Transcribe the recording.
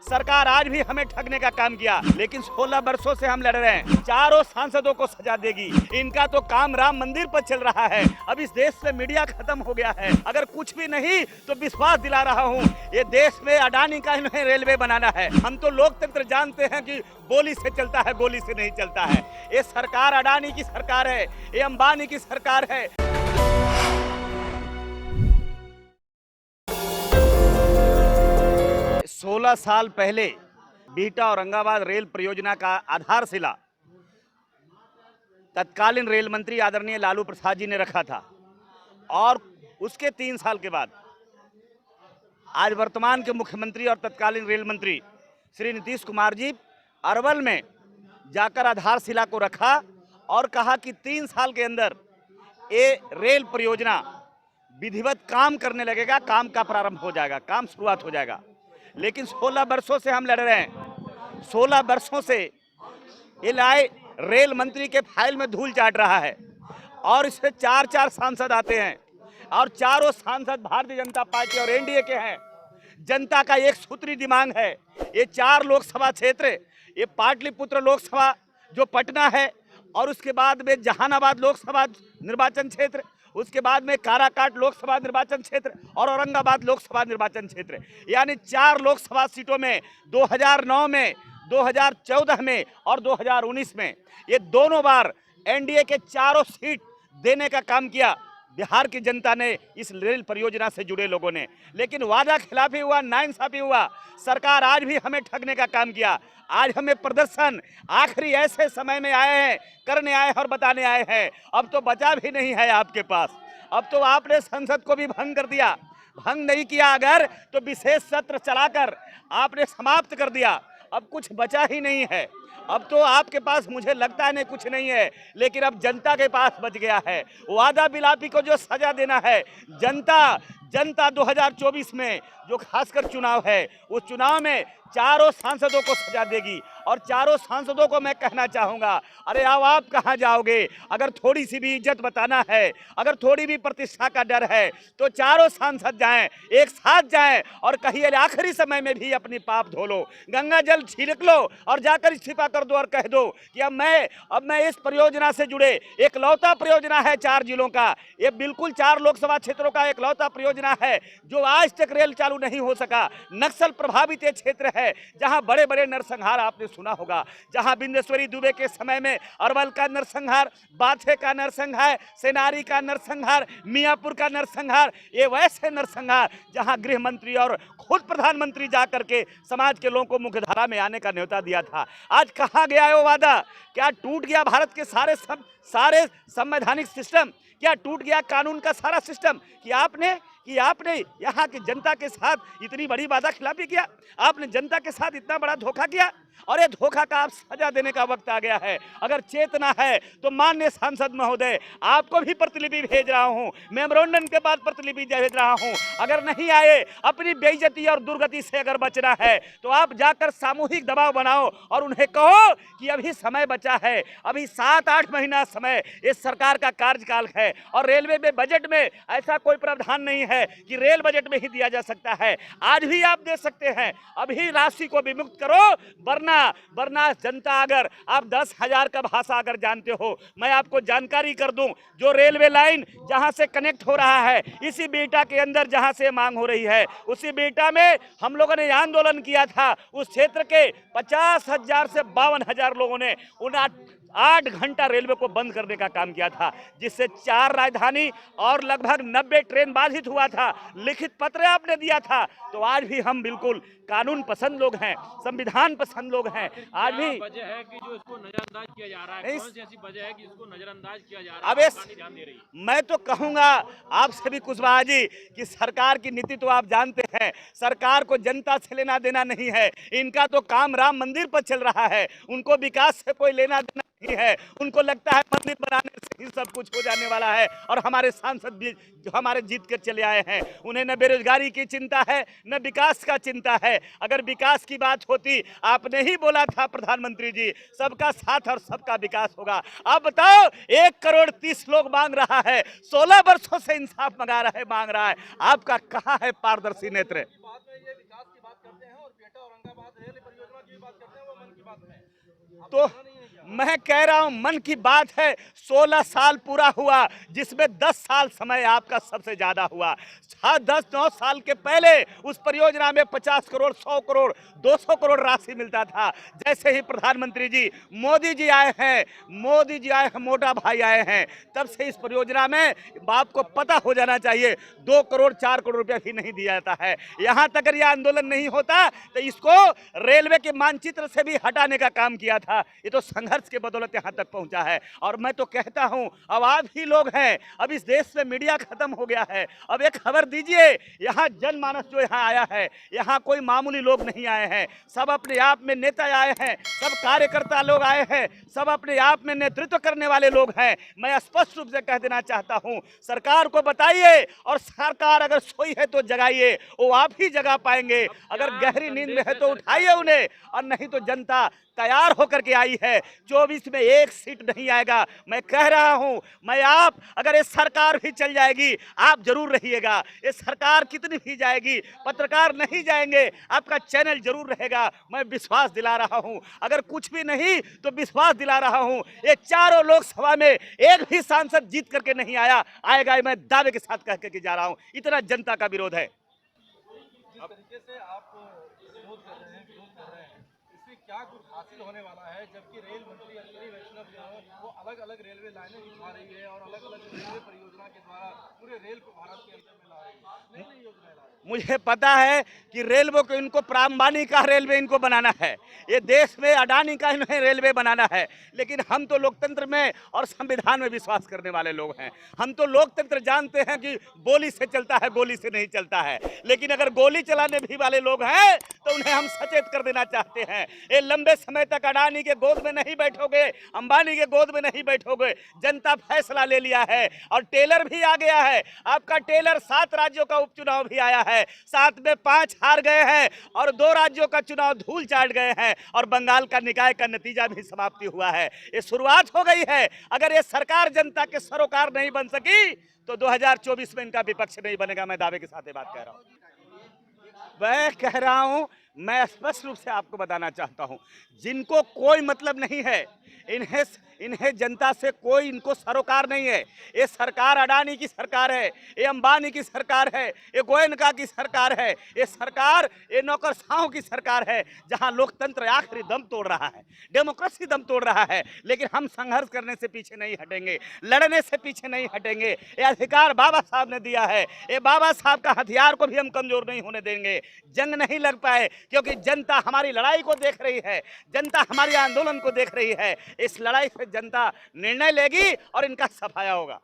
सरकार आज भी हमें ठगने का काम किया, लेकिन 16 वर्षों से हम लड़ रहे हैं। चारों सांसदों को सजा देगी। इनका तो काम राम मंदिर पर चल रहा है। अब इस देश से मीडिया खत्म हो गया है। अगर कुछ भी नहीं तो विश्वास दिला रहा हूँ, ये देश में अडानी का इन्हें रेलवे बनाना है। हम तो लोकतंत्र जानते हैं कि बोली से चलता है, गोली से नहीं चलता है। ये सरकार अडानी की सरकार है, ये अंबानी की सरकार है। 16 साल पहले बिहटा औरंगाबाद रेल परियोजना का आधारशिला तत्कालीन रेल मंत्री आदरणीय लालू प्रसाद जी ने रखा था, और उसके 3 साल के बाद आज वर्तमान के मुख्यमंत्री और तत्कालीन रेल मंत्री श्री नीतीश कुमार जी अरवल में जाकर आधारशिला को रखा और कहा कि 3 साल के अंदर ये रेल परियोजना विधिवत काम करने लगेगा, काम का प्रारंभ हो जाएगा, काम शुरुआत हो जाएगा। लेकिन 16 वर्षों से हम लड़ रहे हैं। 16 वर्षों से ये लाए रेल मंत्री के फाइल में धूल चाट रहा है, और इससे 4 सांसद आते हैं, और चारों सांसद भारतीय जनता पार्टी और एनडीए के हैं। जनता का एक सूत्री दिमाग है। ये 4 लोकसभा क्षेत्र, ये पाटलिपुत्र लोकसभा जो पटना है, और उसके बाद में जहानाबाद लोकसभा निर्वाचन क्षेत्र, उसके बाद में काराकाट लोकसभा निर्वाचन क्षेत्र और औरंगाबाद लोकसभा निर्वाचन क्षेत्र, यानी 4 लोकसभा सीटों में 2009 में, 2014 में और 2019 में ये दोनों बार एनडीए के चारों सीट देने का काम किया बिहार की जनता ने, इस रेल परियोजना से जुड़े लोगों ने। लेकिन वादा खिलाफी हुआ, नाइंसाफी हुआ। सरकार आज भी हमें ठगने का काम किया। आज हमें प्रदर्शन आखिरी ऐसे समय में आए हैं, करने आए और बताने आए हैं। अब तो बचा भी नहीं है आपके पास। अब तो आपने संसद को भी भंग कर दिया। भंग नहीं किया अगर तो विशेष सत्र चलाकर आपने समाप्त कर दिया। अब कुछ बचा ही नहीं है। अब तो आपके पास मुझे लगता है नहीं कुछ नहीं है, लेकिन अब जनता के पास बच गया है। वादा बिलापी को जो सजा देना है, जनता 2024 में जो खासकर चुनाव है, उस चुनाव में चारों सांसदों को सजा देगी। और चारों सांसदों को मैं कहना चाहूँगा, अरे अब आप कहाँ जाओगे? अगर थोड़ी सी भी इज्जत बताना है, अगर थोड़ी भी प्रतिष्ठा का डर है, तो चारों सांसद जाएं, एक साथ जाएं और कहिए आखिरी समय में भी अपनी पाप धो लो, गंगा जल छिड़क लो और जाकर इस्तीफा कर दो और कह दो कि अब मैं इस परियोजना से जुड़े, एकलौता परियोजना है 4 जिलों का, ये बिल्कुल 4 लोकसभा क्षेत्रों का एकलौता परियोजना है जो आज तक रेल चालू नहीं हो सका। नक्सल प्रभावित ये क्षेत्र है जहां बड़े बड़े नरसंहार आपने सुना होगा, जहां बिंदेश्वरी दुबे के समय में अरवल का नरसंहार, बाथे का नरसंहार, सेनारी का नरसंहार, मियापुर का नरसंहार, ये वैसे नरसंहार जहां गृह मंत्री और खुद प्रधानमंत्री जाकर के समाज के लोगों को मुख्यधारा में आने का न्योता दिया था। आज कहां गया है वो वादा? क्या टूट गया भारत के सारे संवैधानिक सिस्टम? क्या टूट गया कानून का सारा सिस्टम कि आपने यहाँ की जनता के साथ इतनी बड़ी वादा खिलाफी किया? आपने जनता के साथ इतना बड़ा धोखा किया, और ये धोखा का आप सजा देने का वक्त आ गया है। अगर चेतना है तो माननीय सांसद महोदय, आपको भी प्रतिलिपि भेज रहा हूँ, मेमोरेंडम के बाद प्रतिलिपि भेज रहा हूँ। अगर नहीं आए, अपनी बेइज्जती और दुर्गति से अगर बचना है तो आप जाकर सामूहिक दबाव बनाओ और उन्हें कहो कि अभी समय बचा है, अभी 7-8 महीना समय इस सरकार का कार्यकाल है, और रेलवे में बजट में ऐसा कोई प्रावधान नहीं है कि रेल बजट में ही दिया जा सकता है। आज भी आप दे सकते हैं, अभी राशि को विमुक्त करो, वरना जनता, अगर आप 10,000 का भाषा अगर जानते हो, मैं आपको जानकारी कर दूं, जो रेलवे लाइन जहां से कनेक्ट हो रहा है, इसी बिहटा के अंदर जहां से मांग हो रही है, उसी बिहटा में हम लोगों ने आंदोलन किया था। उस क्षेत्र के 50,000 से 52,000 लोगों ने 8 घंटा रेलवे को बंद करने का काम किया था, जिससे 4 राजधानी और लगभग 90 ट्रेन बाधित हुआ था। लिखित पत्र आपने दिया था। तो आज भी हम बिल्कुल कानून पसंद लोग हैं, संविधान पसंद लोग हैं। आज भी वजह है कि जो इसको नजरअंदाज किया जा रहा है, कौन सी ऐसी वजह है कि इसको नजरअंदाज किया जा रहा है? अब ध्यान दे रही है। मैं तो कहूंगा आपसे भी कुशवाहा जी कि सरकार की नीति तो आप जानते हैं, सरकार को जनता से लेना देना नहीं है। इनका तो काम राम मंदिर पर चल रहा है, उनको विकास से कोई लेना देना नहीं है। उनको लगता है मंदिर बनाने से ही सब कुछ हो जाने वाला है, और हमारे सांसद भी जो हमारे जीत कर चले आए हैं, उन्हें न बेरोजगारी की चिंता है, न विकास का चिंता है। अगर विकास की बात होती, आपने ही बोला था प्रधानमंत्री जी, सबका साथ और सबका विकास होगा। आप बताओ, 1 करोड़ 30 लोग मांग रहा है, 16 वर्षों से इंसाफ मांग रहा है। आपका कहाँ है पारदर्शी नेत्र? बाद में ये विकास की बात करते हैं और बिहटा औरंगाबाद तो मैं कह रहा हूं मन की बात है, 16 साल पूरा हुआ जिसमें 10 साल समय आपका सबसे ज्यादा हुआ। 10-9 साल के पहले उस परियोजना में 50 करोड़, 100 करोड़, 200 करोड़ राशि मिलता था। जैसे ही प्रधानमंत्री जी मोदी जी आए हैं, मोटा भाई आए हैं, तब से इस परियोजना में आपको पता हो जाना चाहिए 2 करोड़ 4 करोड़ रुपया भी नहीं दिया जाता है। यहां तक अगर यह आंदोलन नहीं होता तो इसको रेलवे के मानचित्र से भी हटाने का काम किया था। ये तो संघर्ष के बदौलत यहां तक पहुंचा है। और मैं तो कहता हूं अब आप ही लोग हैं, अब इस देश में मीडिया खत्म हो गया है। अब एक खबर दीजिए, यहां जनमानस जो यहां आया है, यहां कोई मामूली लोग नहीं आए हैं, सब अपने आप में नेता आए हैं, सब कार्यकर्ता लोग आए हैं, सब अपने आप में नेतृत्व करने वाले लोग हैं। मैं स्पष्ट रूप से कह देना चाहता हूं, सरकार को बताइए, और सरकार अगर सोई है तो जगाइए, वो आप ही जगा पाएंगे। अगर गहरी नींद में है तो उठाइए उन्हें, और नहीं तो जनता तैयार होकर के आई है। 24 में एक सीट नहीं आएगा। मैं कह रहा हूं, मैं आप, अगर ये सरकार भी चल जाएगी आप जरूर रहिएगा। ये सरकार कितनी भी जाएगी, पत्रकार नहीं जाएंगे, आपका चैनल जरूर रहेगा। मैं विश्वास दिला रहा हूं, अगर कुछ भी नहीं तो विश्वास दिला रहा हूं, ये चारों लोकसभा में एक भी सांसद जीत करके नहीं आएगा। मैं दावे के साथ कह के जा रहा हूं, इतना जनता का विरोध है। जिस तरीके से आप विरोध कर रहे हैं, इससे क्या कुछ हासिल होने वाला है, जबकि रेल मंत्री अश्विनी वैष्णव जो है वो अलग अलग रेलवे लाइनें बिछा रही है और अलग अलग रेलवे परियोजना के द्वारा पूरे रेल को भारत के अंदर में ला रही है, नई नई योजनाएं ला रही है। मुझे पता है कि रेलवे को, इनको अंबानी का रेलवे इनको बनाना है, ये देश में अडानी का इन्हें रेलवे बनाना है। लेकिन हम तो लोकतंत्र में और संविधान में विश्वास करने वाले लोग हैं। हम तो लोकतंत्र जानते हैं कि गोली से चलता है, गोली से नहीं चलता है। लेकिन अगर गोली चलाने भी वाले लोग हैं तो उन्हें हम सचेत कर देना चाहते हैं, ये लंबे समय तक अडानी के गोद में नहीं बैठोगे, अंबानी के गोद में नहीं बैठोगे। जनता फैसला ले लिया है और टेलर भी आ गया है। आपका टेलर 7 राज्यों का उपचुनाव भी आया है, 7 में 5 हार गए हैं और 2 राज्यों का चुनाव धूल चाट गए हैं, और बंगाल का निकाय का नतीजा भी समाप्ति हुआ है। ये शुरुआत हो गई है। अगर ये सरकार जनता के सरोकार नहीं बन सकी तो 2024 में इनका विपक्ष नहीं बनेगा। मैं दावे के साथ ये बात कह रहा हूं। मैं कह रहा हूं, मैं स्पष्ट रूप से आपको बताना चाहता हूं, जिनको कोई मतलब नहीं है, इन्हें जनता से कोई, इनको सरोकार नहीं है। ये सरकार अडानी की सरकार है, ये अंबानी की सरकार है, ये गोयनका की सरकार है, ये सरकार ये नौकरशाहों की सरकार है, जहां लोकतंत्र आखिरी दम तोड़ रहा है, डेमोक्रेसी दम तोड़ रहा है। लेकिन हम संघर्ष करने से पीछे नहीं हटेंगे, लड़ने से पीछे नहीं हटेंगे। ये अधिकार बाबा साहब ने दिया है, ये बाबा साहब का हथियार को भी हम कमजोर नहीं होने देंगे। जंग नहीं लड़ पाए क्योंकि जनता हमारी लड़ाई को देख रही है, जनता हमारे आंदोलन को देख रही है। इस लड़ाई से जनता निर्णय लेगी और इनका सफाया होगा।